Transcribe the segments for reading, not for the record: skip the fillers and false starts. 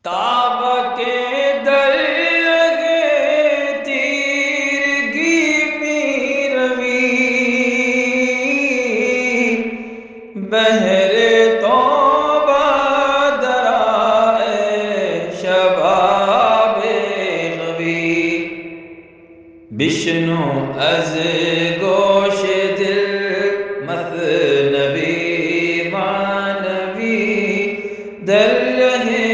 تاب کے درگے تیرگی می روی بہر توبہ درائے شباب غوی بشنو از گوش دل مثنبی مانوی در رہے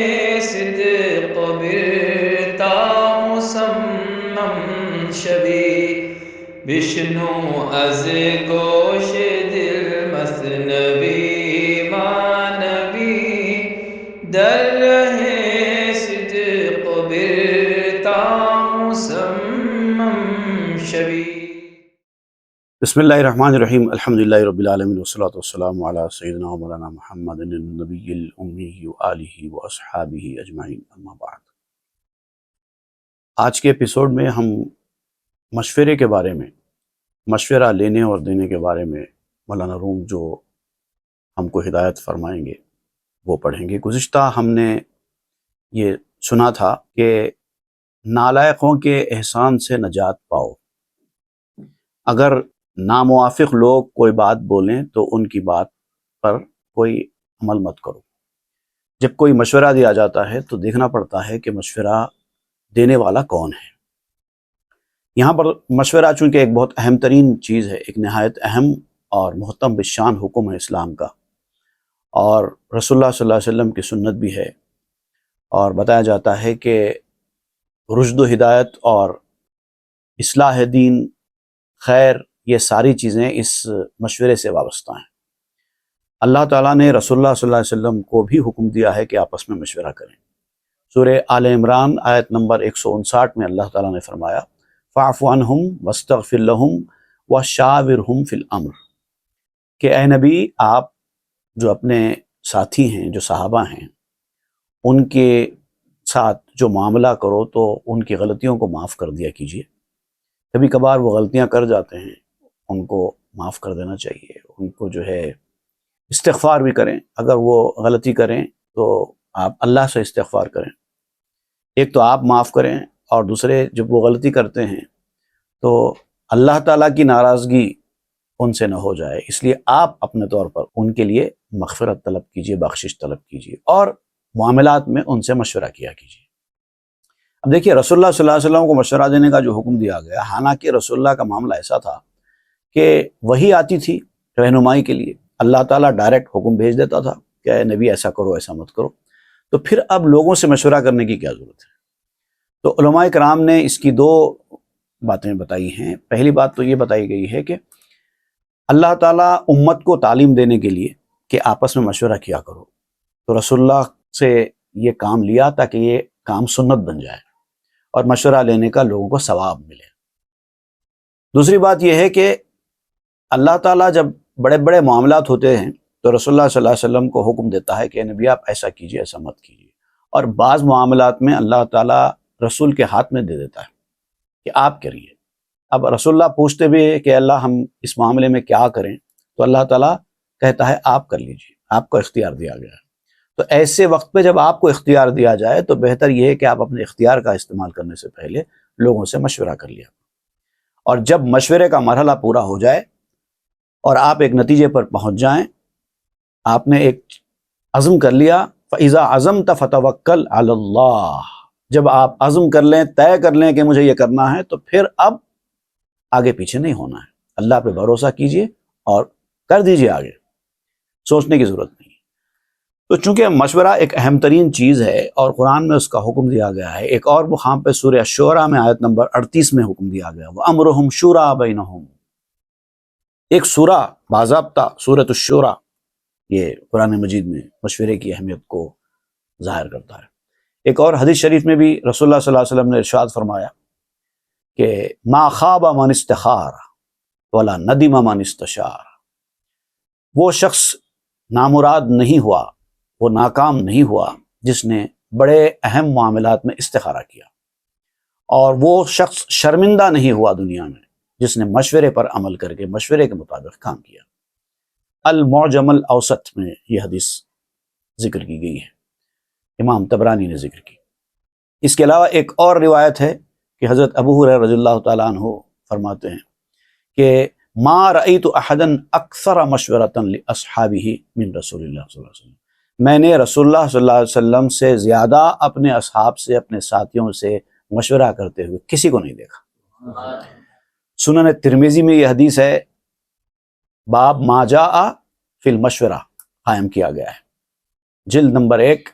صدق برتا مسمم شوی بشنو از گوش دل مثنبی مانوی در رہے صدق برتا مسمم شوی۔ بسم اللہ الرحمن الرحیم، الحمدللہ رب العالمین والصلاة والسلام علی سیدنا و مولانا محمد النبی الامی وآلہ واصحابہ اجمعین، اما بعد۔ آج کے ایپیسوڈ میں ہم مشورے کے بارے میں، مشورہ لینے اور دینے کے بارے میں مولانا روم جو ہم کو ہدایت فرمائیں گے وہ پڑھیں گے۔ گزشتہ ہم نے یہ سنا تھا کہ نالائقوں کے احسان سے نجات پاؤ۔ اگر ناموافق لوگ کوئی بات بولیں تو ان کی بات پر کوئی عمل مت کرو۔ جب کوئی مشورہ دیا جاتا ہے تو دیکھنا پڑتا ہے کہ مشورہ دینے والا کون ہے۔ یہاں پر مشورہ چونکہ ایک بہت اہم ترین چیز ہے، ایک نہایت اہم اور محترم بالشان حکم ہے اسلام کا، اور رسول اللہ صلی اللہ علیہ وسلم کی سنت بھی ہے، اور بتایا جاتا ہے کہ رشد و ہدایت اور اصلاح دین، خیر، یہ ساری چیزیں اس مشورے سے وابستہ ہیں۔ اللہ تعالیٰ نے رسول اللہ صلی اللہ علیہ وسلم کو بھی حکم دیا ہے کہ آپس میں مشورہ کریں۔ سورہ آل عمران آیت نمبر 159 میں اللہ تعالیٰ نے فرمایا فاعف عنہم واستغفر لہم وشاورہم فی الامر، کہ اے نبی آپ جو اپنے ساتھی ہیں، جو صحابہ ہیں، ان کے ساتھ جو معاملہ کرو تو ان کی غلطیوں کو معاف کر دیا کیجیے۔ کبھی کبھار وہ غلطیاں کر جاتے ہیں، ان کو معاف کر دینا چاہیے، ان کو جو ہے استغفار بھی کریں۔ اگر وہ غلطی کریں تو آپ اللہ سے استغفار کریں، ایک تو آپ معاف کریں، اور دوسرے جب وہ غلطی کرتے ہیں تو اللہ تعالیٰ کی ناراضگی ان سے نہ ہو جائے، اس لیے آپ اپنے طور پر ان کے لیے مغفرت طلب کیجیے، بخشش طلب کیجیے، اور معاملات میں ان سے مشورہ کیا کیجیے۔ اب دیکھیے، رسول اللہ صلی اللہ علیہ وسلم کو مشورہ دینے کا جو حکم دیا گیا، حالانکہ رسول اللہ کا معاملہ ایسا تھا کہ وحی آتی تھی رہنمائی کے لیے، اللہ تعالیٰ ڈائریکٹ حکم بھیج دیتا تھا کہ اے نبی ایسا کرو، ایسا مت کرو، تو پھر اب لوگوں سے مشورہ کرنے کی کیا ضرورت ہے؟ تو علماء کرام نے اس کی دو باتیں بتائی ہیں۔ پہلی بات تو یہ بتائی گئی ہے کہ اللہ تعالیٰ امت کو تعلیم دینے کے لیے کہ آپس میں مشورہ کیا کرو، تو رسول اللہ سے یہ کام لیا تاکہ یہ کام سنت بن جائے اور مشورہ لینے کا لوگوں کو ثواب ملے۔ دوسری بات یہ ہے کہ اللہ تعالیٰ جب بڑے بڑے معاملات ہوتے ہیں تو رسول اللہ صلی اللہ علیہ وسلم کو حکم دیتا ہے کہ نبی آپ ایسا کیجیے، ایسا مت کیجیے، اور بعض معاملات میں اللہ تعالیٰ رسول کے ہاتھ میں دے دیتا ہے کہ آپ کریے۔ اب رسول اللہ پوچھتے بھی ہیں کہ اللہ ہم اس معاملے میں کیا کریں، تو اللہ تعالیٰ کہتا ہے آپ کر لیجیے، آپ کو اختیار دیا گیا ہے۔ تو ایسے وقت پہ جب آپ کو اختیار دیا جائے تو بہتر یہ ہے کہ آپ اپنے اختیار کا استعمال کرنے سے پہلے لوگوں سے مشورہ کر لیا، اور جب مشورے کا مرحلہ پورا ہو جائے اور آپ ایک نتیجے پر پہنچ جائیں، آپ نے ایک عزم کر لیا، فَإِذَا عَزَمْتَ فَتَوَكَّلْ عَلَى اللَّهِ، جب آپ عزم کر لیں، طے کر لیں کہ مجھے یہ کرنا ہے، تو پھر اب آگے پیچھے نہیں ہونا ہے، اللہ پہ بھروسہ کیجئے اور کر دیجئے، آگے سوچنے کی ضرورت نہیں۔ تو چونکہ مشورہ ایک اہم ترین چیز ہے اور قرآن میں اس کا حکم دیا گیا ہے، ایک اور مقام پہ سورہ الشورى میں آیت نمبر 38 میں حکم دیا گیا وَأَمْرُهُمْ شُورَىٰ بَيْنَهُمْ، ایک سورہ باضابطہ سورۃ الشورى، یہ قرآن مجید میں مشورے کی اہمیت کو ظاہر کرتا ہے۔ ایک اور حدیث شریف میں بھی رسول اللہ صلی اللہ علیہ وسلم نے ارشاد فرمایا کہ ما خاب من استخار ولا ندم من استشار، وہ شخص نامراد نہیں ہوا، وہ ناکام نہیں ہوا جس نے بڑے اہم معاملات میں استخارہ کیا، اور وہ شخص شرمندہ نہیں ہوا دنیا میں جس نے مشورے پر عمل کر کے مشورے کے مطابق کام کیا۔ المعجم الاوسط میں یہ حدیث ذکر کی گئی ہے۔ امام طبرانی نے ذکر کی۔ اس کے علاوہ ایک اور روایت ہے کہ حضرت ابو ہریرہ رضی اللہ تعالیٰ عنہ فرماتے ہیں کہ ما رأیت احدا اکثر مشورۃ لاصحابہ من رسول اللہ صلی اللہ علیہ وسلم، میں نے رسول اللہ صلی اللہ علیہ وسلم سے زیادہ اپنے اصحاب سے، اپنے ساتھیوں سے مشورہ کرتے ہوئے کسی کو نہیں دیکھا۔ سنن ترمذی میں یہ حدیث ہے، باب ما جاء فی المشورہ قائم کیا گیا ہے، جلد نمبر 1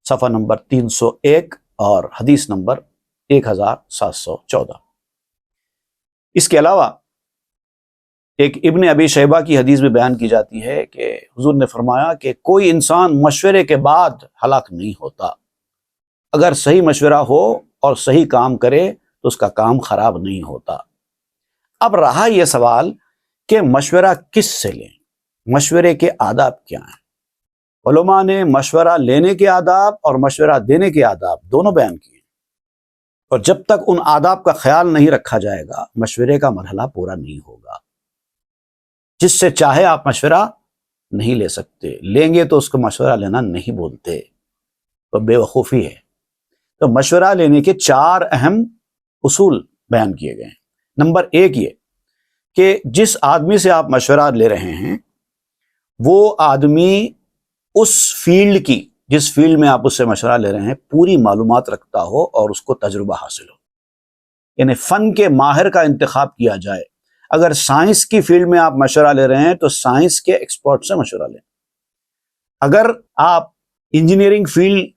صفحہ نمبر 301 اور حدیث نمبر 1714۔ اس کے علاوہ ایک ابن ابی شیبہ کی حدیث میں بیان کی جاتی ہے کہ حضور نے فرمایا کہ کوئی انسان مشورے کے بعد ہلاک نہیں ہوتا، اگر صحیح مشورہ ہو اور صحیح کام کرے تو اس کا کام خراب نہیں ہوتا۔ اب رہا یہ سوال کہ مشورہ کس سے لیں، مشورے کے آداب کیا ہیں؟ علماء نے مشورہ لینے کے آداب اور مشورہ دینے کے آداب دونوں بیان کیے، اور جب تک ان آداب کا خیال نہیں رکھا جائے گا مشورے کا مرحلہ پورا نہیں ہوگا۔ جس سے چاہے آپ مشورہ نہیں لے سکتے، لیں گے تو اس کو مشورہ لینا نہیں بولتے، تو بے وقوفی ہے۔ تو مشورہ لینے کے 4 اہم اصول بیان کیے گئے ہیں۔ نمبر 1 یہ کہ جس آدمی سے آپ مشورہ لے رہے ہیں وہ آدمی اس فیلڈ کی، جس فیلڈ میں آپ اس سے مشورہ لے رہے ہیں، پوری معلومات رکھتا ہو اور اس کو تجربہ حاصل ہو، یعنی فن کے ماہر کا انتخاب کیا جائے۔ اگر سائنس کی فیلڈ میں آپ مشورہ لے رہے ہیں تو سائنس کے ایکسپرٹ سے مشورہ لیں۔ اگر آپ انجینئرنگ فیلڈ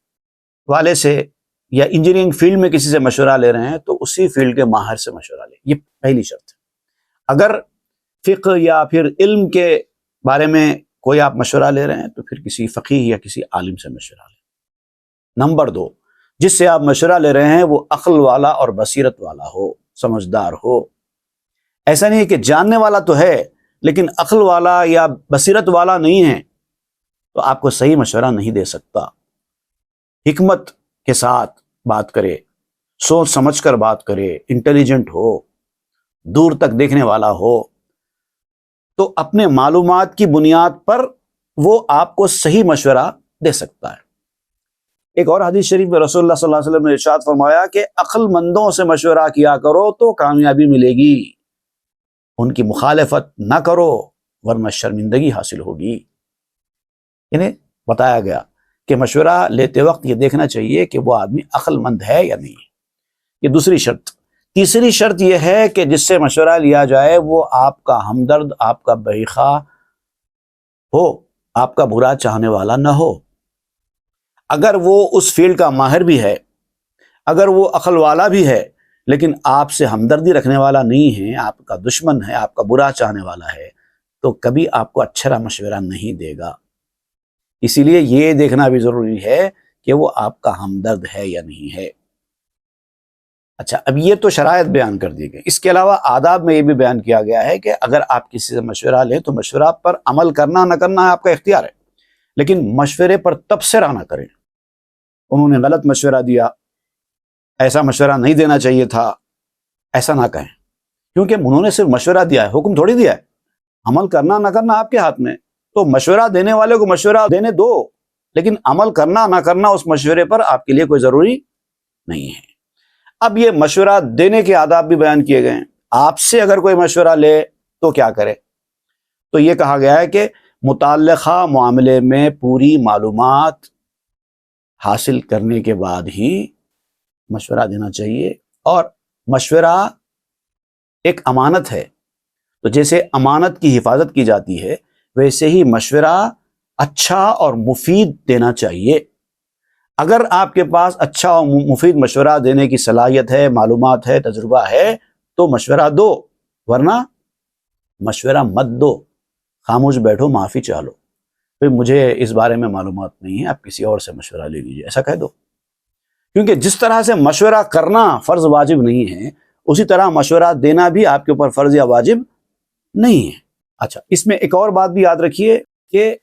والے سے یا انجینئرنگ فیلڈ میں کسی سے مشورہ لے رہے ہیں تو اسی فیلڈ کے ماہر سے مشورہ لیں، یہ پہلی شرط ہے۔ اگر فقہ یا پھر علم کے بارے میں کوئی آپ مشورہ لے رہے ہیں تو پھر کسی فقیہ یا کسی عالم سے مشورہ لیں۔ نمبر 2، جس سے آپ مشورہ لے رہے ہیں وہ عقل والا اور بصیرت والا ہو، سمجھدار ہو۔ ایسا نہیں ہے کہ جاننے والا تو ہے لیکن عقل والا یا بصیرت والا نہیں ہے تو آپ کو صحیح مشورہ نہیں دے سکتا۔ حکمت کے ساتھ بات کرے، سوچ سمجھ کر بات کرے، انٹیلیجنٹ ہو، دور تک دیکھنے والا ہو، تو اپنے معلومات کی بنیاد پر وہ آپ کو صحیح مشورہ دے سکتا ہے۔ ایک اور حدیث شریف میں رسول اللہ صلی اللہ علیہ وسلم نے ارشاد فرمایا کہ عقل مندوں سے مشورہ کیا کرو تو کامیابی ملے گی، ان کی مخالفت نہ کرو ورنہ شرمندگی حاصل ہوگی۔ یعنی بتایا گیا کہ مشورہ لیتے وقت یہ دیکھنا چاہیے کہ وہ آدمی عقل مند ہے یا نہیں۔ یہ دوسری شرط۔ تیسری شرط یہ ہے کہ جس سے مشورہ لیا جائے وہ آپ کا ہمدرد، آپ کا بہیخواہ ہو، آپ کا برا چاہنے والا نہ ہو۔ اگر وہ اس فیلڈ کا ماہر بھی ہے، اگر وہ عقل والا بھی ہے لیکن آپ سے ہمدردی رکھنے والا نہیں ہے، آپ کا دشمن ہے، آپ کا برا چاہنے والا ہے، تو کبھی آپ کو اچھا مشورہ نہیں دے گا۔ اسی لیے یہ دیکھنا بھی ضروری ہے کہ وہ آپ کا ہمدرد ہے یا نہیں ہے۔ اچھا، اب یہ تو شرائط بیان کر دی گئی۔ اس کے علاوہ آداب میں یہ بھی بیان کیا گیا ہے کہ اگر آپ کسی سے مشورہ لیں تو مشورہ پر عمل کرنا نہ کرنا آپ کا اختیار ہے، لیکن مشورے پر تبصرہ نہ کریں۔ انہوں نے غلط مشورہ دیا، ایسا مشورہ نہیں دینا چاہیے تھا، ایسا نہ کہیں، کیونکہ انہوں نے صرف مشورہ دیا ہے، حکم تھوڑی دیا ہے۔ عمل کرنا نہ کرنا آپ کے ہاتھ میں، تو مشورہ دینے والے کو مشورہ دینے دو، لیکن عمل کرنا نہ کرنا اس مشورے پر آپ کے لیے کوئی ضروری نہیں ہے۔ اب یہ مشورہ دینے کے آداب بھی بیان کیے گئے ہیں۔ آپ سے اگر کوئی مشورہ لے تو کیا کرے؟ تو یہ کہا گیا ہے کہ متعلقہ معاملے میں پوری معلومات حاصل کرنے کے بعد ہی مشورہ دینا چاہیے، اور مشورہ ایک امانت ہے، تو جیسے امانت کی حفاظت کی جاتی ہے ویسے ہی مشورہ اچھا اور مفید دینا چاہیے۔ اگر آپ کے پاس اچھا اور مفید مشورہ دینے کی صلاحیت ہے، معلومات ہے، تجربہ ہے تو مشورہ دو، ورنہ مشورہ مت دو، خاموش بیٹھو، معافی چاہ لو، پھر مجھے اس بارے میں معلومات نہیں ہے، آپ کسی اور سے مشورہ لے لیجیے، ایسا کہہ دو۔ کیونکہ جس طرح سے مشورہ کرنا فرض واجب نہیں ہے، اسی طرح مشورہ دینا بھی آپ کے اوپر فرض یا واجب نہیں ہے۔ اچھا، اس میں ایک اور بات بھی یاد رکھیے کہ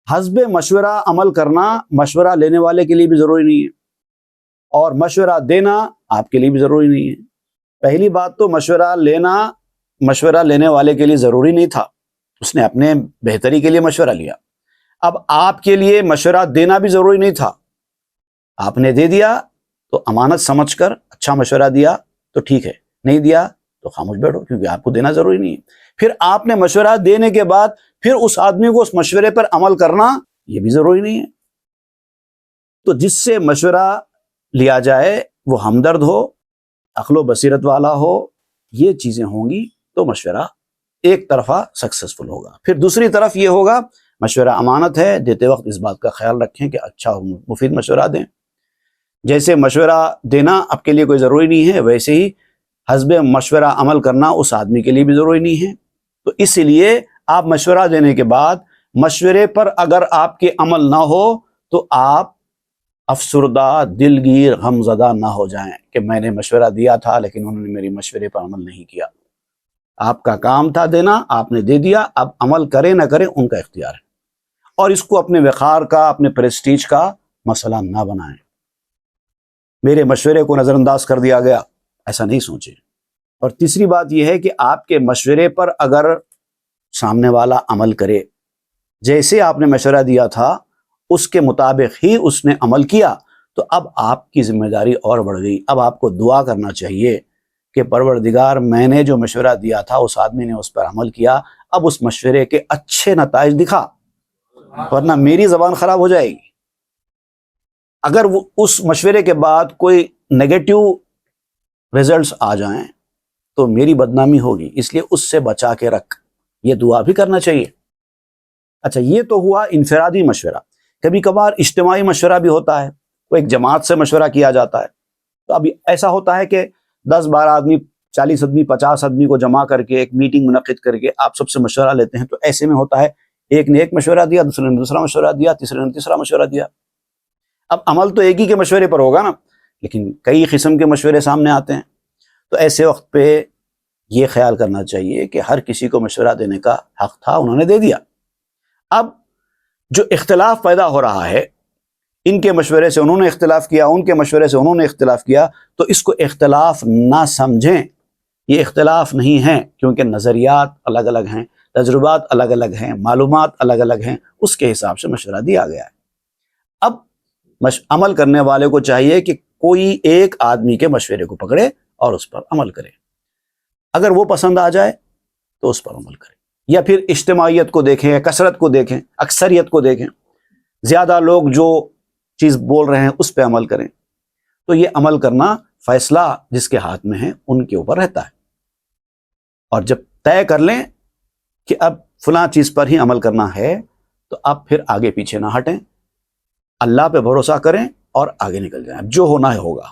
حسب مشورہ عمل کرنا مشورہ لینے والے کے لیے بھی ضروری نہیں ہے، اور مشورہ دینا آپ کے لیے بھی ضروری نہیں ہے۔ پہلی بات تو مشورہ لینا مشورہ لینے والے کے لیے ضروری نہیں تھا، اس نے اپنے بہتری کے لیے مشورہ لیا۔ اب آپ کے لیے مشورہ دینا بھی ضروری نہیں تھا، آپ نے دے دیا تو امانت سمجھ کر اچھا مشورہ دیا تو ٹھیک ہے، نہیں دیا تو خاموش بیٹھو، کیونکہ آپ کو دینا ضروری نہیں ہے۔ پھر آپ نے مشورہ دینے کے بعد پھر اس آدمی کو اس مشورے پر عمل کرنا یہ بھی ضروری نہیں ہے۔ تو جس سے مشورہ لیا جائے وہ ہمدرد ہو، عقل و بصیرت والا ہو، یہ چیزیں ہوں گی تو مشورہ ایک طرفہ سکسیسفل ہوگا۔ پھر دوسری طرف یہ ہوگا مشورہ امانت ہے، دیتے وقت اس بات کا خیال رکھیں کہ اچھا مفید مشورہ دیں۔ جیسے مشورہ دینا آپ کے لیے کوئی ضروری نہیں ہے، ویسے ہی حسب مشورہ عمل کرنا اس آدمی کے لیے بھی ضروری نہیں ہے۔ تو اس لیے آپ مشورہ دینے کے بعد مشورے پر اگر آپ کے عمل نہ ہو تو آپ افسردہ، دلگیر، غمزدہ نہ ہو جائیں کہ میں نے مشورہ دیا تھا لیکن انہوں نے میری مشورے پر عمل نہیں کیا۔ آپ کا کام تھا دینا، آپ نے دے دیا، اب عمل کریں نہ کریں ان کا اختیار ہے، اور اس کو اپنے وقار کا، اپنے پریسٹیج کا مسئلہ نہ بنائیں۔ میرے مشورے کو نظر انداز کر دیا گیا، ایسا نہیں سوچیں۔ اور تیسری بات یہ ہے کہ آپ کے مشورے پر اگر سامنے والا عمل کرے، جیسے آپ نے مشورہ دیا تھا اس کے مطابق ہی اس نے عمل کیا، تو اب آپ کی ذمہ داری اور بڑھ گئی۔ اب آپ کو دعا کرنا چاہیے کہ پروردگار، میں نے جو مشورہ دیا تھا اس آدمی نے اس پر عمل کیا، اب اس مشورے کے اچھے نتائج دکھا، ورنہ میری زبان خراب ہو جائے گی۔ اگر وہ اس مشورے کے بعد کوئی نیگیٹو ریزلٹس آ جائیں تو میری بدنامی ہوگی، اس لیے اس سے بچا کے رکھ، یہ دعا بھی کرنا چاہیے۔ اچھا، یہ تو ہوا انفرادی مشورہ۔ کبھی کبھار اجتماعی مشورہ بھی ہوتا ہے، وہ ایک جماعت سے مشورہ کیا جاتا ہے۔ تو ابھی ایسا ہوتا ہے کہ 10-12 آدمی، 40 آدمی، 50 آدمی کو جمع کر کے ایک میٹنگ منعقد کر کے آپ سب سے مشورہ لیتے ہیں۔ تو ایسے میں ہوتا ہے ایک نے ایک مشورہ دیا، دوسرے نے دوسرا مشورہ دیا، تیسرے نے تیسرا مشورہ دیا۔ اب عمل تو ایک ہی کے مشورے پر ہوگا نا، لیکن کئی قسم کے مشورے سامنے آتے ہیں۔ تو ایسے وقت پہ یہ خیال کرنا چاہیے کہ ہر کسی کو مشورہ دینے کا حق تھا، انہوں نے دے دیا۔ اب جو اختلاف پیدا ہو رہا ہے، ان کے مشورے سے انہوں نے اختلاف کیا، ان کے مشورے سے انہوں نے اختلاف کیا، تو اس کو اختلاف نہ سمجھیں۔ یہ اختلاف نہیں ہے، کیونکہ نظریات الگ الگ ہیں، تجربات الگ الگ ہیں، معلومات الگ الگ ہیں، اس کے حساب سے مشورہ دیا گیا ہے۔ اب عمل کرنے والے کو چاہیے کہ کوئی ایک آدمی کے مشورے کو پکڑے اور اس پر عمل کرے، اگر وہ پسند آ جائے تو اس پر عمل کرے، یا پھر اجتماعیت کو دیکھیں، کثرت کو دیکھیں، اکثریت کو دیکھیں، زیادہ لوگ جو چیز بول رہے ہیں اس پہ عمل کریں۔ تو یہ عمل کرنا، فیصلہ جس کے ہاتھ میں ہے ان کے اوپر رہتا ہے، اور جب طے کر لیں کہ اب فلاں چیز پر ہی عمل کرنا ہے تو اب پھر آگے پیچھے نہ ہٹیں، اللہ پہ بھروسہ کریں اور آگے نکل جائیں۔ اب جو ہونا ہے ہوگا،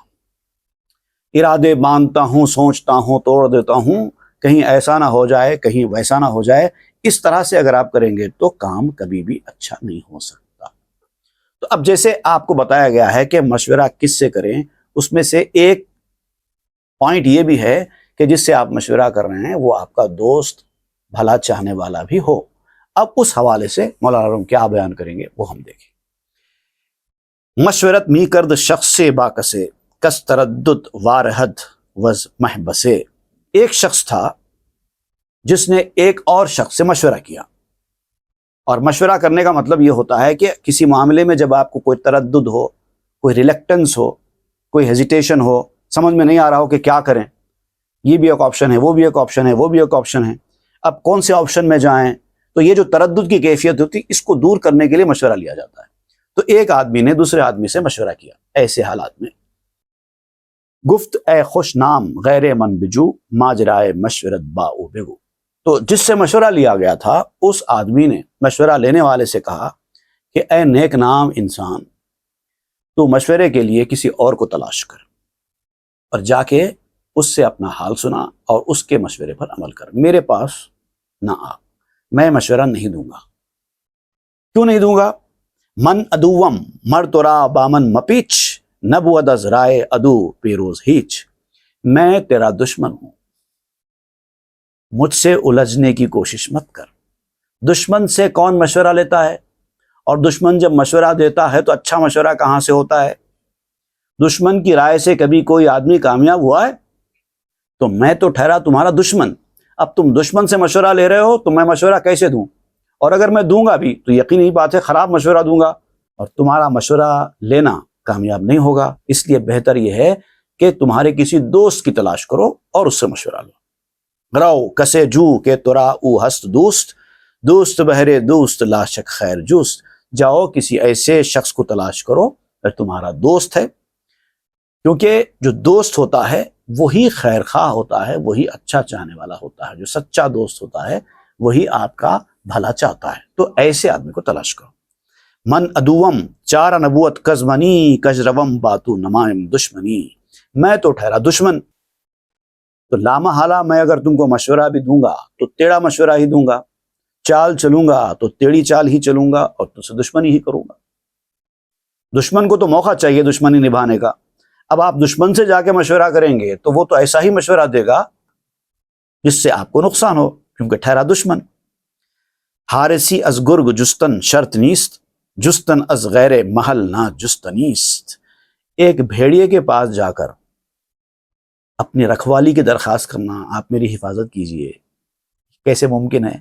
ارادے باندھتا ہوں، سوچتا ہوں، توڑ دیتا ہوں، کہیں ایسا نہ ہو جائے، کہیں ویسا نہ ہو جائے، اس طرح سے اگر آپ کریں گے تو کام کبھی بھی اچھا نہیں ہو سکتا۔ تو اب جیسے آپ کو بتایا گیا ہے کہ مشورہ کس سے کریں، اس میں سے ایک پوائنٹ یہ بھی ہے کہ جس سے آپ مشورہ کر رہے ہیں وہ آپ کا دوست، بھلا چاہنے والا بھی ہو۔ اب اس حوالے سے مولانا روم کیا بیان کریں گے وہ ہم دیکھیں۔ مشورت می کرد شخص سے باکسے، کس تردد وارحد وز محبسے۔ ایک شخص تھا جس نے ایک اور شخص سے مشورہ کیا، اور مشورہ کرنے کا مطلب یہ ہوتا ہے کہ کسی معاملے میں جب آپ کو کوئی تردد ہو، کوئی ریلیکٹنس ہو، کوئی ہیزیٹیشن ہو، سمجھ میں نہیں آ رہا ہو کہ کیا کریں، یہ بھی ایک آپشن ہے، وہ بھی ایک آپشن ہے، وہ بھی ایک آپشن ہے، اب کون سے آپشن میں جائیں، تو یہ جو تردد کی کیفیت ہوتی ہے اس کو دور کرنے کے لیے مشورہ لیا جاتا ہے۔ تو ایک آدمی نے دوسرے آدمی سے مشورہ کیا ایسے حالات میں، گفت اے خوش نام غیر من بجو، ماجرائے مشورت باؤ بگو۔ تو جس سے مشورہ لیا گیا تھا اس آدمی نے مشورہ لینے والے سے کہا کہ اے نیک نام انسان، تو مشورے کے لیے کسی اور کو تلاش کر اور جا کے اس سے اپنا حال سنا اور اس کے مشورے پر عمل کر، میرے پاس نہ آ، میں مشورہ نہیں دوں گا۔ کیوں نہیں دوں گا؟ من ادوم مر تورا بامن مپیچ، نبود از رائے ادو پیروز ہیچ۔ میں تیرا دشمن ہوں، مجھ سے الجھنے کی کوشش مت کر۔ دشمن سے کون مشورہ لیتا ہے؟ اور دشمن جب مشورہ دیتا ہے تو اچھا مشورہ کہاں سے ہوتا ہے؟ دشمن کی رائے سے کبھی کوئی آدمی کامیاب ہوا ہے؟ تو میں تو ٹھہرا تمہارا دشمن۔ اب تم دشمن سے مشورہ لے رہے ہو تو میں مشورہ کیسے دوں؟ اور اگر میں دوں گا بھی تو یقینی بات ہے خراب مشورہ دوں گا، اور تمہارا مشورہ لینا کامیاب نہیں ہوگا. اس لیے بہتر یہ ہے کہ تمہارے کسی دوست کی تلاش کرو اور اس سے مشورہ لو. گراؤ کسے جو کہ ترا او ہست دوست، دوست بہرے دوست لا شک خیر جوست. جاؤ کسی ایسے شخص کو تلاش کرو جو تمہارا دوست ہے، کیونکہ جو دوست ہوتا ہے وہی خیر خواہ ہوتا ہے، وہی اچھا چاہنے والا ہوتا ہے. جو سچا دوست ہوتا ہے وہی آپ کا بھلا چاہتا ہے. تو ایسے آدمی کو تلاش کرو. من ادوم چار نبوت کزمنی کجروم باتو نمائم دشمنی. میں تو ٹھہرا دشمن، تو لامحالہ میں اگر تم کو مشورہ بھی دوں گا تو ٹیڑھا مشورہ ہی دوں گا، چال چلوں گا تو ٹیڑھی چال ہی چلوں گا اور تم سے دشمنی ہی کروں گا. دشمن کو تو موقع چاہیے دشمنی نبھانے کا. اب آپ دشمن سے جا کے مشورہ کریں گے تو وہ تو ایسا ہی مشورہ دے گا جس سے آپ کو نقصان ہو، کیونکہ ٹھہرا دشمن. حارسی از گرگ جستن شرط نیست، جستن از غیر محل نہ جستنیست. ایک بھیڑیے کے پاس جا کر اپنی رکھوالی کی درخواست کرنا، آپ میری حفاظت کیجئے، کیسے ممکن ہے؟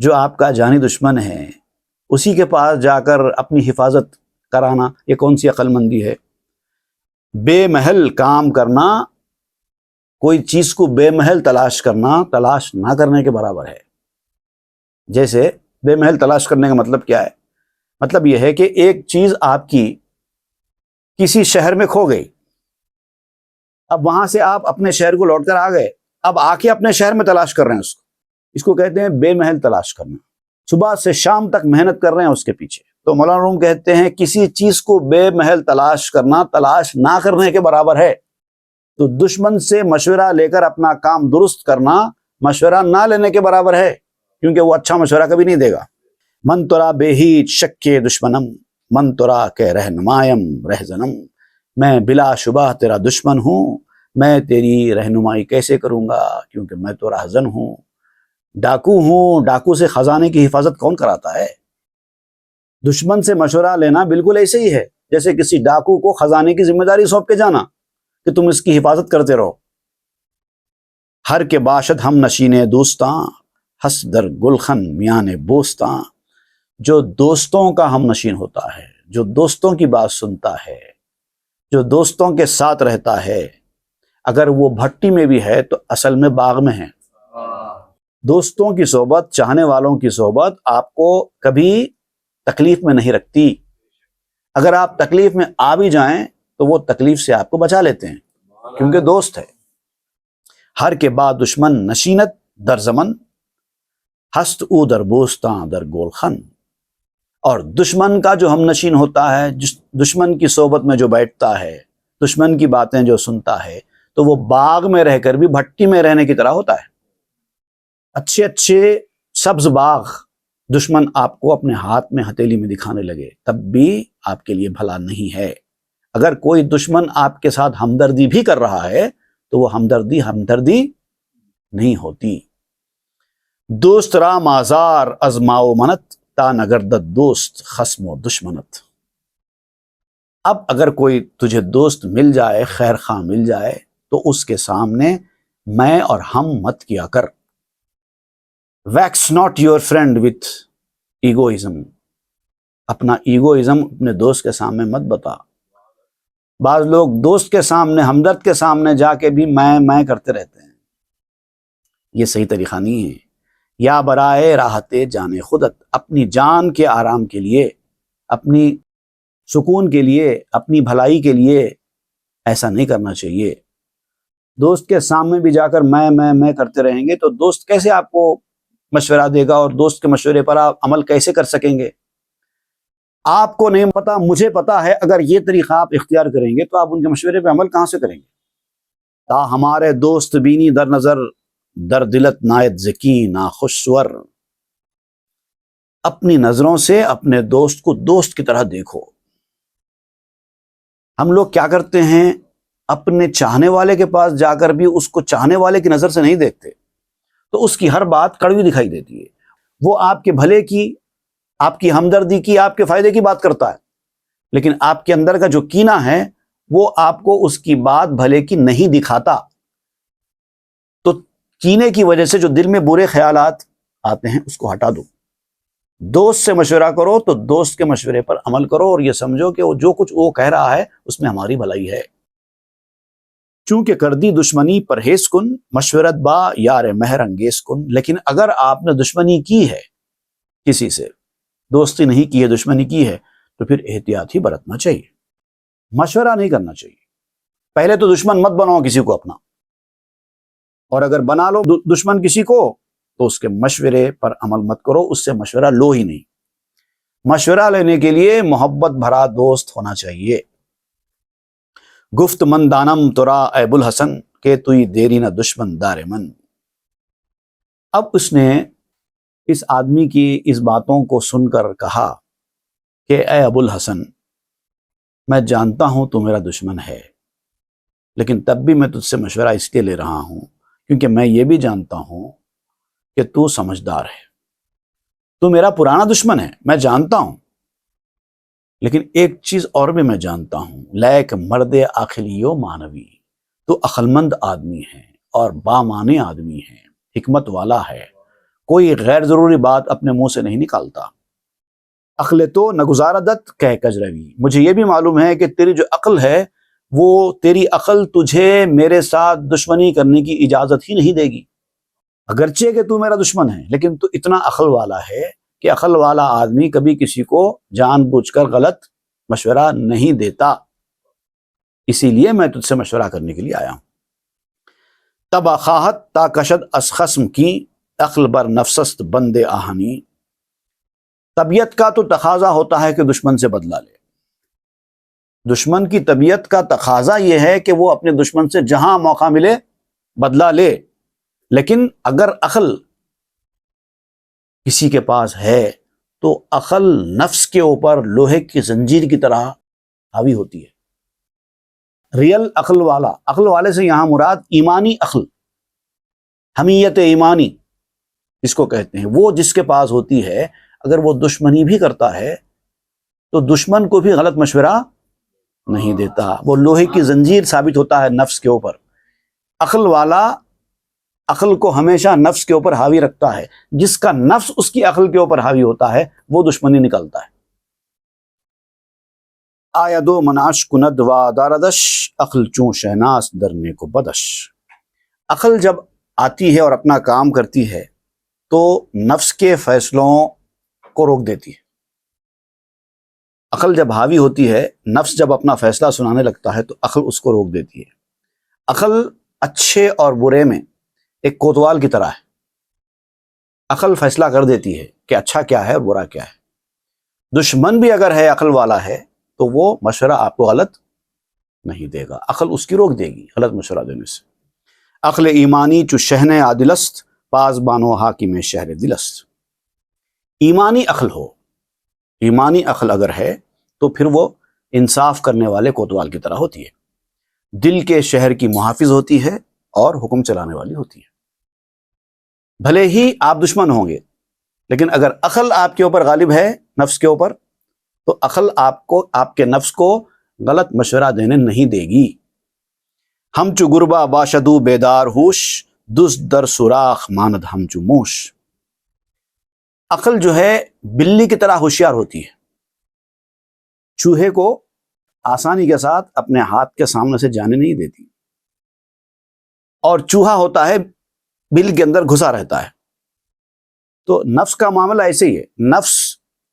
جو آپ کا جانی دشمن ہے اسی کے پاس جا کر اپنی حفاظت کرانا، یہ کون سی عقل مندی ہے؟ بے محل کام کرنا، کوئی چیز کو بے محل تلاش کرنا تلاش نہ کرنے کے برابر ہے. جیسے بے محل تلاش کرنے کا مطلب کیا ہے؟ مطلب یہ ہے کہ ایک چیز آپ کی کسی شہر میں کھو گئی، اب وہاں سے آپ اپنے شہر کو لوٹ کر آ گئے، اب آ کے اپنے شہر میں تلاش کر رہے ہیں اس کو کہتے ہیں بے محل تلاش کرنا. صبح سے شام تک محنت کر رہے ہیں اس کے پیچھے. تو مولانا روم کہتے ہیں کسی چیز کو بے محل تلاش کرنا تلاش نہ کرنے کے برابر ہے. تو دشمن سے مشورہ لے کر اپنا کام درست کرنا مشورہ نہ لینے کے برابر ہے، کیونکہ وہ اچھا مشورہ کبھی نہیں دے گا. من ترا بے ہیچ شک دشمنم، من ترا کہ رہنمائم رہزنم. میں بلا شبہ تیرا دشمن ہوں، میں تیری رہنمائی کیسے کروں گا کیونکہ میں تو رہزن ہوں، ڈاکو ہوں. ڈاکو سے خزانے کی حفاظت کون کراتا ہے؟ دشمن سے مشورہ لینا بالکل ایسے ہی ہے جیسے کسی ڈاکو کو خزانے کی ذمہ داری سونپ کے جانا کہ تم اس کی حفاظت کرتے رہو. ہر کے باشد ہم نشینے دوستاں، ہس در گلخن میاں بوستاں. جو دوستوں کا ہم نشین ہوتا ہے، جو دوستوں کی بات سنتا ہے، جو دوستوں کے ساتھ رہتا ہے، اگر وہ بھٹی میں بھی ہے تو اصل میں باغ میں ہے. دوستوں کی صحبت، چاہنے والوں کی صحبت آپ کو کبھی تکلیف میں نہیں رکھتی. اگر آپ تکلیف میں آ بھی جائیں تو وہ تکلیف سے آپ کو بچا لیتے ہیں کیونکہ دوست ہے. ہر کے بعد دشمن نشینت در زمن، ہست او در بوستاں در گولخن. اور دشمن کا جو ہم نشین ہوتا ہے، دشمن کی صحبت میں جو بیٹھتا ہے، دشمن کی باتیں جو سنتا ہے، تو وہ باغ میں رہ کر بھی بھٹی میں رہنے کی طرح ہوتا ہے. اچھے اچھے سبز باغ دشمن آپ کو اپنے ہاتھ میں ہتھیلی میں دکھانے لگے تب بھی آپ کے لیے بھلا نہیں ہے. اگر کوئی دشمن آپ کے ساتھ ہمدردی بھی کر رہا ہے تو وہ ہمدردی نہیں ہوتی. دوست را مازار از ماو منت تا نگردد دوست خصم و دشمنت. اب اگر کوئی تجھے دوست مل جائے، خیر خواہ مل جائے، تو اس کے سامنے میں اور ہم مت کیا کر. ویکس ناٹ یور فرینڈ وتھ ایگوئزم. اپنا ایگوئزم اپنے دوست کے سامنے مت بتا. بعض لوگ دوست کے سامنے، ہمدرد کے سامنے جا کے بھی میں کرتے رہتے ہیں. یہ صحیح طریقہ نہیں ہے. یا برائے راحت جان خودت، اپنی جان کے آرام کے لیے، اپنی سکون کے لیے، اپنی بھلائی کے لیے ایسا نہیں کرنا چاہیے. دوست کے سامنے بھی جا کر میں کرتے رہیں گے تو دوست کیسے آپ کو مشورہ دے گا اور دوست کے مشورے پر آپ عمل کیسے کر سکیں گے؟ آپ کو نہیں پتا، مجھے پتا ہے. اگر یہ طریقہ آپ اختیار کریں گے تو آپ ان کے مشورے پہ عمل کہاں سے کریں گے؟ تا ہمارے دوست بینی در نظر، در دلت نایت ذکی ناخوشور. اپنی نظروں سے اپنے دوست کو دوست کی طرح دیکھو. ہم لوگ کیا کرتے ہیں، اپنے چاہنے والے کے پاس جا کر بھی اس کو چاہنے والے کی نظر سے نہیں دیکھتے، تو اس کی ہر بات کڑوی دکھائی دیتی ہے. وہ آپ کے بھلے کی، آپ کی ہمدردی کی، آپ کے فائدے کی بات کرتا ہے، لیکن آپ کے اندر کا جو کینہ ہے وہ آپ کو اس کی بات بھلے کی نہیں دکھاتا. تو کینے کی وجہ سے جو دل میں برے خیالات آتے ہیں اس کو ہٹا دو. دوست سے مشورہ کرو تو دوست کے مشورے پر عمل کرو اور یہ سمجھو کہ وہ جو کچھ وہ کہہ رہا ہے اس میں ہماری بھلائی ہے۔ چونکہ کردی دشمنی پرہیز کن، مشورت با یار مہر انگیز کن۔ لیکن اگر آپ نے دشمنی کی ہے کسی سے، دوستی نہیں کی ہے، دشمنی کی ہے، تو پھر احتیاط ہی برتنا چاہیے، مشورہ نہیں کرنا چاہیے۔ پہلے تو دشمن مت بناؤ کسی کو اپنا، اور اگر بنا لو دشمن کسی کو تو اس کے مشورے پر عمل مت کرو، اس سے مشورہ لو ہی نہیں۔ مشورہ لینے کے لیے محبت بھرا دوست ہونا چاہیے۔ گفت من دانم ترا اے ابوالحسن کہ توی دیری نہ دشمن دار من۔ اب اس نے اس آدمی کی اس باتوں کو سن کر کہا کہ اے ابوالحسن، میں جانتا ہوں تو میرا دشمن ہے، لیکن تب بھی میں تجھ سے مشورہ اس لیے لے رہا ہوں کیونکہ میں یہ بھی جانتا ہوں کہ تو سمجھدار ہے، تو میرا پرانا دشمن ہے، میں جانتا ہوں، لیکن ایک چیز اور بھی میں جانتا ہوں، لیک مرد عاقلیو مانوی، تو عقلمند آدمی ہے اور بامعنی آدمی ہے، حکمت والا ہے، کوئی غیر ضروری بات اپنے منہ سے نہیں نکالتا۔ عقل تو نگزاردت کہ کجروی، مجھے یہ بھی معلوم ہے کہ تیری جو عقل ہے وہ تیری عقل تجھے میرے ساتھ دشمنی کرنے کی اجازت ہی نہیں دے گی، اگرچہ کہ تو میرا دشمن ہے لیکن تو اتنا عقل والا ہے کہ عقل والا آدمی کبھی کسی کو جان بوجھ کر غلط مشورہ نہیں دیتا، اسی لیے میں تجھ سے مشورہ کرنے کے لیے آیا ہوں۔ تب خواہت تا کشد از خصم کی، عقل بر نفسست بند آہنی۔ طبیعت کا تو تقاضا ہوتا ہے کہ دشمن سے بدلہ لے، دشمن کی طبیعت کا تقاضا یہ ہے کہ وہ اپنے دشمن سے جہاں موقع ملے بدلہ لے، لیکن اگر عقل کسی کے پاس ہے تو عقل نفس کے اوپر لوہے کی زنجیر کی طرح حاوی ہوتی ہے۔ ریل عقل والا، عقل والے سے یہاں مراد ایمانی عقل، حمیت ایمانی جس کو کہتے ہیں، وہ جس کے پاس ہوتی ہے، اگر وہ دشمنی بھی کرتا ہے تو دشمن کو بھی غلط مشورہ نہیں دیتا، وہ لوہے کی زنجیر ثابت ہوتا ہے نفس کے اوپر۔ عقل والا عقل کو ہمیشہ نفس کے اوپر حاوی رکھتا ہے، جس کا نفس اس کی عقل کے اوپر حاوی ہوتا ہے وہ دشمنی نکلتا ہے۔ آیا دو مناش کند و داردش، عقل چون شہناز درنے کو بدش۔ عقل جب آتی ہے اور اپنا کام کرتی ہے تو نفس کے فیصلوں کو روک دیتی ہے۔ عقل جب حاوی ہوتی ہے، نفس جب اپنا فیصلہ سنانے لگتا ہے تو عقل اس کو روک دیتی ہے۔ عقل اچھے اور برے میں ایک کوتوال کی طرح ہے، عقل فیصلہ کر دیتی ہے کہ اچھا کیا ہے اور برا کیا ہے۔ دشمن بھی اگر ہے عقل والا ہے تو وہ مشورہ آپ کو غلط نہیں دے گا، عقل اس کی روک دے گی غلط مشورہ دینے سے۔ عقل ایمانی چو شہن عادلست، پاس بانو حاکم شہر دلست۔ ایمانی عقل ہو، ایمانی عقل اگر ہے تو پھر وہ انصاف کرنے والے کوتوال کی طرح ہوتی ہے، دل کے شہر کی محافظ ہوتی ہے اور حکم چلانے والی ہوتی ہے۔ بھلے ہی آپ دشمن ہوں گے لیکن اگر عقل آپ کے اوپر غالب ہے، نفس کے اوپر، تو عقل آپ کے نفس کو غلط مشورہ دینے نہیں دے گی۔ ہم چو گربا باشدو بیدار ہوش، دس در سوراخ ماند ہم چو موش۔ عقل جو ہے بلی کی طرح ہوشیار ہوتی ہے، چوہے کو آسانی کے ساتھ اپنے ہاتھ کے سامنے سے جانے نہیں دیتی، اور چوہا ہوتا ہے بل کے اندر گھسا رہتا ہے۔ تو نفس کا معاملہ ایسے ہی ہے، نفس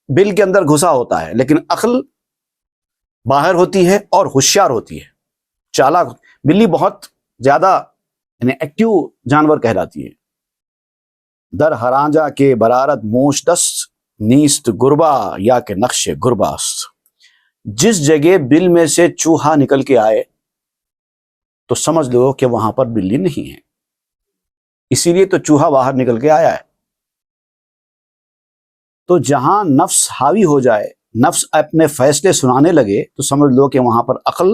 بل کے اندر گھسا ہوتا ہے لیکن عقل باہر ہوتی ہے اور ہوشیار ہوتی ہے، چالاک۔ بلی بہت زیادہ یعنی ایکٹیو جانور کہلاتی ہے۔ در ہرانجا کے برارت موش دست، نیست گربا یا کہ نقش گرباست۔ جس جگہ بل میں سے چوہا نکل کے آئے تو سمجھ لو کہ وہاں پر بلی نہیں ہے، اسی لیے تو چوہا باہر نکل کے آیا ہے۔ تو جہاں نفس حاوی ہو جائے، نفس اپنے فیصلے سنانے لگے تو سمجھ لو کہ وہاں پر عقل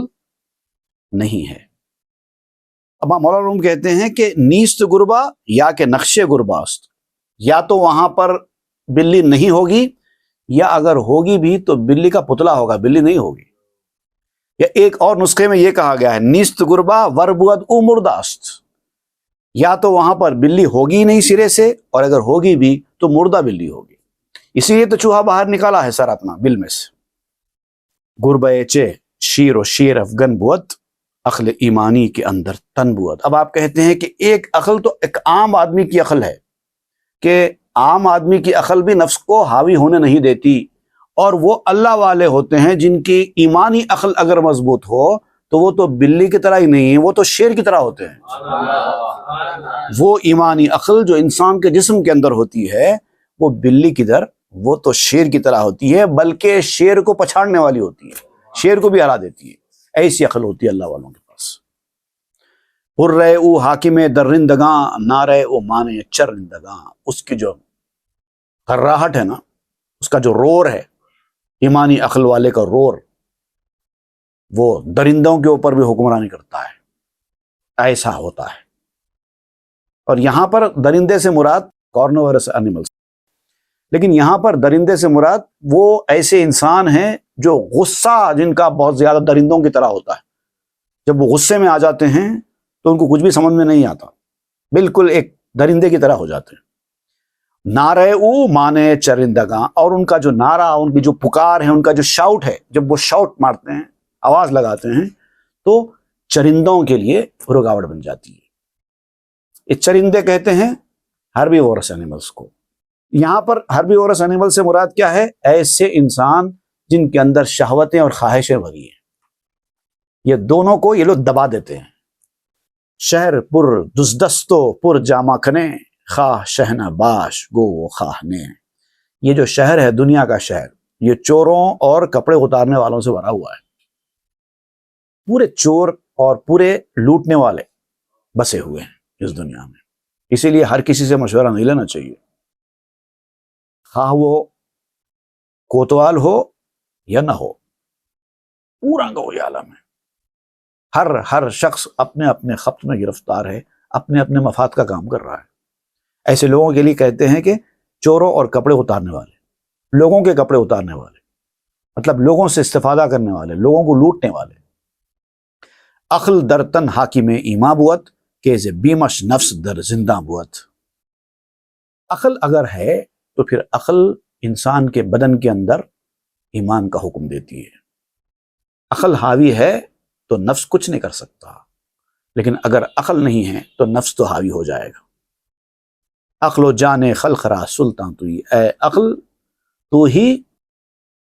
نہیں ہے۔ اب مولانا روم کہتے ہیں کہ نیست گربا یا کہ نقش گرباست، یا تو وہاں پر بلی نہیں ہوگی، یا اگر ہوگی بھی تو بلی کا پتلا ہوگا، بلی نہیں ہوگی۔ یا ایک اور نسخے میں یہ کہا گیا ہے نیست گربا وربود او مرداست، یا تو وہاں پر بلی ہوگی نہیں سرے سے، اور اگر ہوگی بھی تو مردہ بلی ہوگی۔ اسی لیے تو چوہا باہر نکالا ہے سر اپنا بل میں سے. گربے چے شیر و شیر افغن بوت عقل ایمانی کے اندر تن بوت. اب آپ کہتے ہیں کہ ایک عقل تو ایک عام آدمی کی عقل ہے کہ عام آدمی کی عقل بھی نفس کو حاوی ہونے نہیں دیتی، اور وہ اللہ والے ہوتے ہیں جن کی ایمانی عقل اگر مضبوط ہو تو وہ تو بلی کی طرح ہی نہیں ہے، وہ تو شیر کی طرح ہوتے ہیں. وہ ایمانی عقل جو انسان کے جسم کے اندر ہوتی ہے وہ بلی کی طرح، وہ تو شیر کی طرح ہوتی ہے، بلکہ شیر کو پچھاڑنے والی ہوتی ہے، شیر کو بھی ہرا دیتی ہے. ایسی عقل ہوتی ہے اللہ والوں کے پاس. پر رہے او حاکم درندگاں نہ رہے او مانے چرندگاں. اس کی جو کراہٹ ہے نا، اس کا جو رور ہے، ایمانی عقل والے کا رور، وہ درندوں کے اوپر بھی حکمرانی کرتا ہے. ایسا ہوتا ہے. اور یہاں پر درندے سے مراد کارنیورس اینیملز، لیکن یہاں پر درندے سے مراد وہ ایسے انسان ہیں جو غصہ جن کا بہت زیادہ درندوں کی طرح ہوتا ہے. جب وہ غصے میں آ جاتے ہیں تو ان کو کچھ بھی سمجھ میں نہیں آتا، بالکل ایک درندے کی طرح ہو جاتے ہیں. نعرے او مانے چرندگاں. اور ان کا جو نعرہ، ان کی جو پکار ہے، ان کا جو شاؤٹ ہے، جب وہ شاؤٹ مارتے ہیں، آواز لگاتے ہیں، تو چرندوں کے لیے رکاوٹ بن جاتی ہے. یہ چرندے کہتے ہیں ہربیورس اینیملز کو. یہاں پر ہربیورس اینیمل سے مراد کیا ہے؟ ایسے انسان جن کے اندر شہوتیں اور خواہشیں بھری ہیں. یہ دونوں کو یہ لوگ دبا دیتے ہیں. شہر پر دزدستو پر جامہ کھنے خواہ شہنہ باش گو وہ خواہ نے. یہ جو شہر ہے، دنیا کا شہر، یہ چوروں اور کپڑے اتارنے والوں سے بھرا ہوا ہے. پورے چور اور پورے لوٹنے والے بسے ہوئے ہیں اس دنیا میں. اسی لیے ہر کسی سے مشورہ نہیں لینا چاہیے، خواہ وہ کوتوال ہو یا نہ ہو. پورا گو یہ عالم ہے. ہر شخص اپنے اپنے خبط میں گرفتار ہے، اپنے اپنے مفاد کا کام کر رہا ہے. ایسے لوگوں کے لیے کہتے ہیں کہ چوروں اور کپڑے اتارنے والے، لوگوں کے کپڑے اتارنے والے، مطلب لوگوں سے استفادہ کرنے والے، لوگوں کو لوٹنے والے. عقل در تن حاکم ایما بوت کہ ز بیمش نفس در زندہ بوت. عقل اگر ہے تو پھر عقل انسان کے بدن کے اندر ایمان کا حکم دیتی ہے. عقل حاوی ہے تو نفس کچھ نہیں کر سکتا، لیکن اگر عقل نہیں ہے تو نفس تو حاوی ہو جائے گا. عقل و جان خلق را سلطان تو، اے عقل تو ہی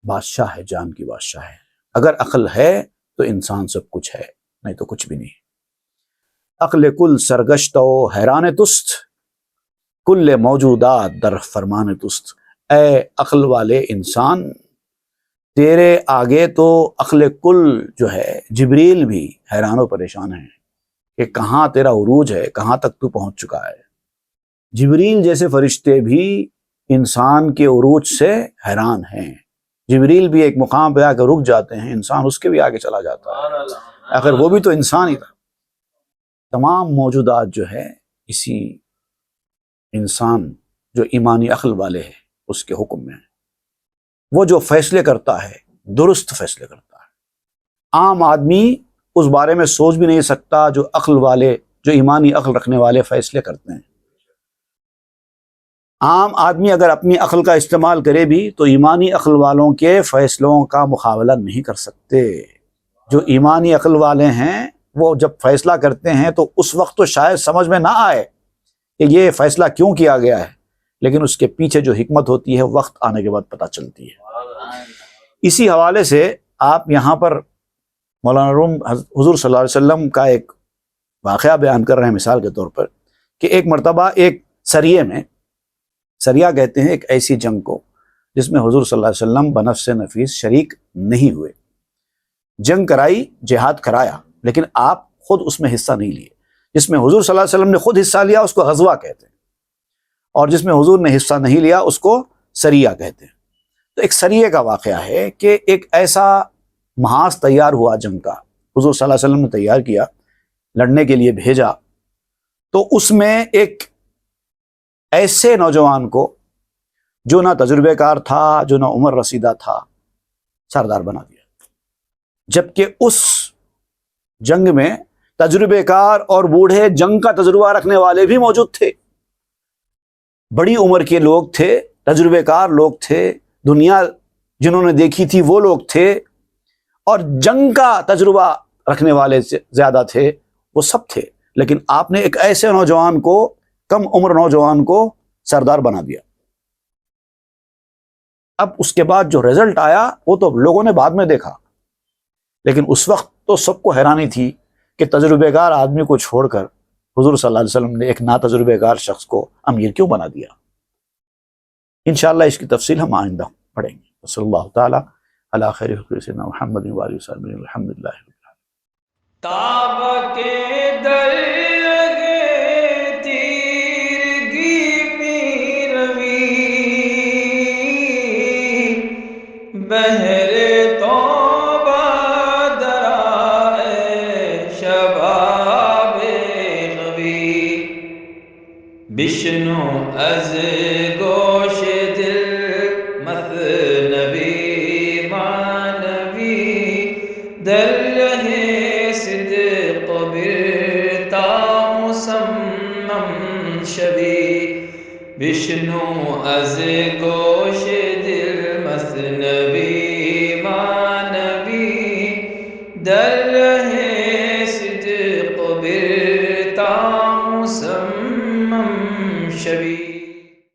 بادشاہ ہے، جان کی بادشاہ ہے. اگر عقل ہے تو انسان سب کچھ ہے، نہیں تو کچھ بھی نہیں. عقل کل سرگشت و حیران تست کل موجودات در فرمان تست. اے عقل والے انسان، تیرے آگے تو عقل کل جو ہے جبریل بھی حیران و پریشان ہیں کہ کہاں تیرا عروج ہے، کہاں تک تو پہنچ چکا ہے. جبریل جیسے فرشتے بھی انسان کے عروج سے حیران ہیں. جبریل بھی ایک مقام پہ آ کے رک جاتے ہیں، انسان اس کے بھی آگے چلا جاتا ہے، آخر وہ بھی تو انسان ہی تھا. تمام موجودات جو ہے اسی انسان جو ایمانی عقل والے ہیں اس کے حکم میں ہے. وہ جو فیصلے کرتا ہے درست فیصلے کرتا ہے. عام آدمی اس بارے میں سوچ بھی نہیں سکتا جو عقل والے، جو ایمانی عقل رکھنے والے فیصلے کرتے ہیں. عام آدمی اگر اپنی عقل کا استعمال کرے بھی تو ایمانی عقل والوں کے فیصلوں کا مقابلہ نہیں کر سکتے. جو ایمانی عقل والے ہیں وہ جب فیصلہ کرتے ہیں تو اس وقت تو شاید سمجھ میں نہ آئے کہ یہ فیصلہ کیوں کیا گیا ہے، لیکن اس کے پیچھے جو حکمت ہوتی ہے وقت آنے کے بعد پتہ چلتی ہے. اسی حوالے سے آپ یہاں پر مولانا روم حضور صلی اللہ علیہ وسلم کا ایک واقعہ بیان کر رہے ہیں مثال کے طور پر کہ ایک مرتبہ ایک سریے میں، سریہ کہتے ہیں ایک ایسی جنگ کو جس میں حضور صلی اللہ علیہ وسلم بنفس نفیس شریک نہیں ہوئے. جنگ کرائی، جہاد کرایا، لیکن آپ خود اس میں حصہ نہیں لیے. جس میں حضور صلی اللہ علیہ وسلم نے خود حصہ لیا اس کو غزوہ کہتے ہیں، اور جس میں حضور نے حصہ نہیں لیا اس کو سریہ کہتے ہیں. تو ایک سریے کا واقعہ ہے کہ ایک ایسا محاذ تیار ہوا جنگ کا، حضور صلی اللہ علیہ وسلم نے تیار کیا، لڑنے کے لیے بھیجا. تو اس میں ایک ایسے نوجوان کو جو نہ تجربے کار تھا، جو نہ عمر رسیدہ تھا، سردار بنا دیا. جبکہ اس جنگ میں تجربے کار اور بوڑھے جنگ کا تجربہ رکھنے والے بھی موجود تھے، بڑی عمر کے لوگ تھے تجربے کار لوگ تھے، دنیا جنہوں نے دیکھی تھی وہ لوگ تھے، اور جنگ کا تجربہ رکھنے والے زیادہ تھے، وہ سب تھے، لیکن آپ نے ایک ایسے نوجوان کو، کم عمر نوجوان کو سردار بنا دیا۔ اب اس کے بعد جو رزلٹ آیا وہ تو لوگوں نے بعد میں دیکھا، لیکن اس وقت تو سب کو حیرانی تھی کہ تجربے کار آدمی کو چھوڑ کر حضور صلی اللہ علیہ وسلم نے ایک نا تجربے کار شخص کو امیر کیوں بنا دیا۔ انشاءاللہ اس کی تفصیل ہم آئندہ پڑھیں گے۔ صلی اللہ تعالیٰ علی خیر خلق سیدنا محمد و آلہ وصحبہ الحمدللہ۔ تاب کے در لگے تیرگی میں روی، بہر توبہ درائے شباب غوی، بشنو از گوش دل مثنوی معنوی، در لہے صدق برتا مسمم شوی، بشنو از گوش دل مثنوی